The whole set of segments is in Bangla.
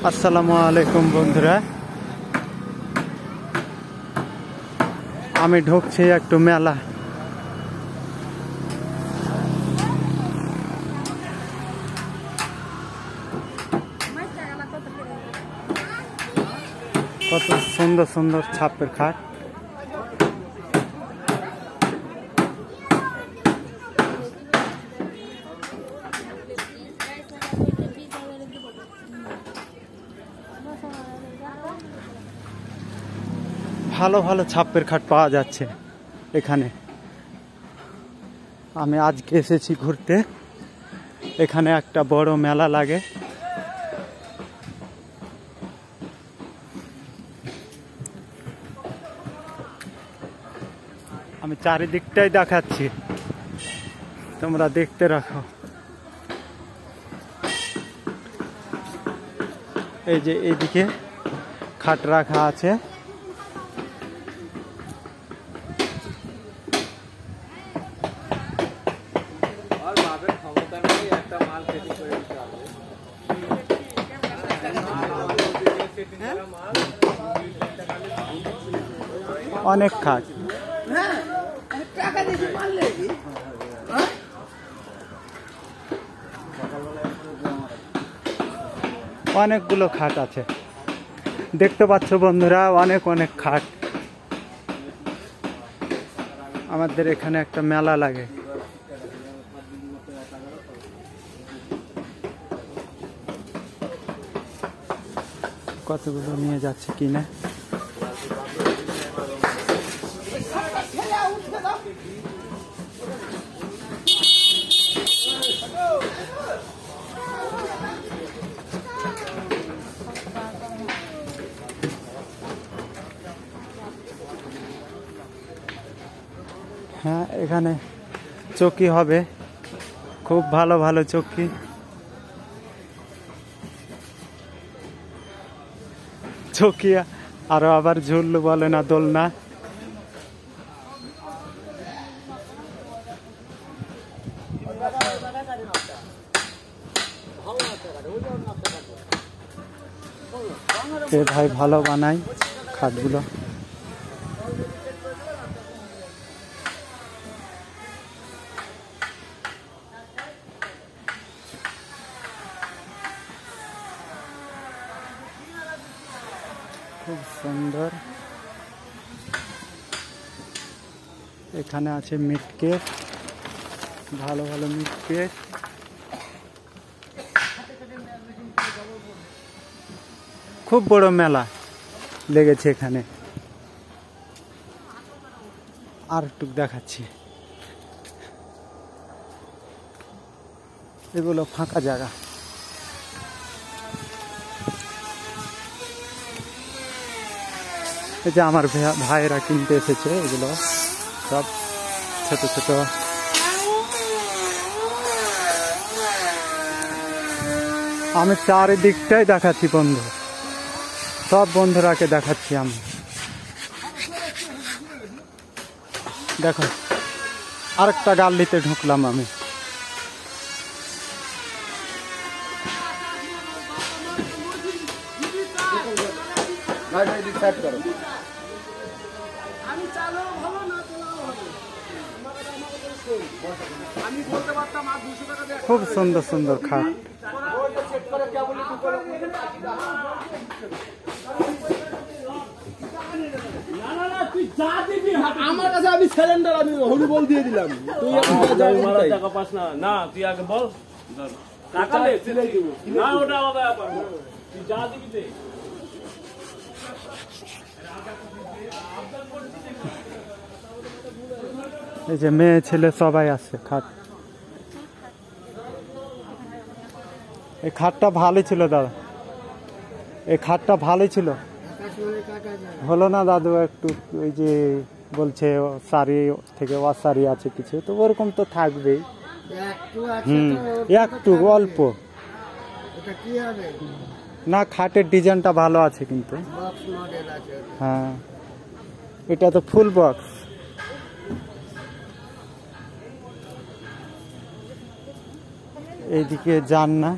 আসসালামু আলাইকুম বন্ধুরা, আমি ঢুকছি একটু মেলা। কত সুন্দর সুন্দর ছাপের খাট। ভালো ভালো ছাপের খাট পাওয়া যাচ্ছে এখানে। আমি আজকে এসেছি ঘুরতে। এখানে একটা বড় মেলা লাগে। আমি চারিদিকটাই দেখাচ্ছি, তোমরা দেখতে রাখো। এই যে এইদিকে খাট রাখা আছে। অনেক খাট, অনেকগুলো খাট আছে, দেখতে পাচ্ছ বন্ধুরা, অনেক অনেক খাট। আমাদের এখানে একটা মেলা লাগে। কতগুলো নিয়ে যাচ্ছে কিনা। হ্যাঁ, এখানে চৌকি হবে, খুব ভালো ভালো চৌকি। চৌকি আরো আবার ঝুল বলে না, দোলনা। এ ভাই ভালো বানায় খাটগুলো। খুব সুন্দর। এখানে আছে মিট কেক, ভালো ভালো মিট কেক। খুব বড় মেলা লেগেছে এখানে। আর একটু দেখাচ্ছি। এগুলো ফাঁকা জায়গা। এই যে আমার ভাইয়েরা কিনতে এসেছে, এগুলো সব ছোট ছোট। আমি চারিদিকটাই দেখাচ্ছি বন্ধু, সব বন্ধুরাকে দেখাচ্ছি আমি। দেখো, আরেকটা গাল্লিতে ঢুকলাম আমি। খুব সুন্দর সুন্দর খাট। আমার কাছে আমি সিলিন্ডার, আমি হলু বল দিয়ে দিলাম। তুই টাকা পাস না? না, তুই আগে বল। টাকা লে সিলাই দিব না, ওটা আলাদা ব্যাপার। তুই যা দিবি দে। এই যে মেয়ে ছেলে সবাই আছে। খাট, এই খাটটা ভালোই ছিল দাদা, এই খাটটা ভালোই ছিল। হলো না দাদু, একটু ওই যে বলছে শাড়ি থেকে অশাড়ি আছে কিছু, তো ওরকম তো থাকবেই। একটু অল্প না, খাটের ডিজাইনটা ভালো আছে কিন্তু। হ্যাঁ, এটা তো ফুল বক্স। এইদিকে জানলা,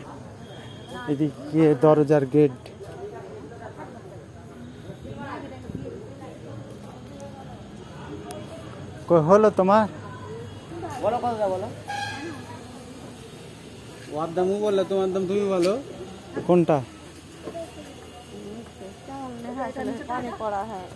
এদিকে দরজার গেট। কই হলো তোমার? বলো কথাটা বলো। ওর দামও বললে, তোমার দাম তুমি বলো। কোনটা? কানে পড়া হয়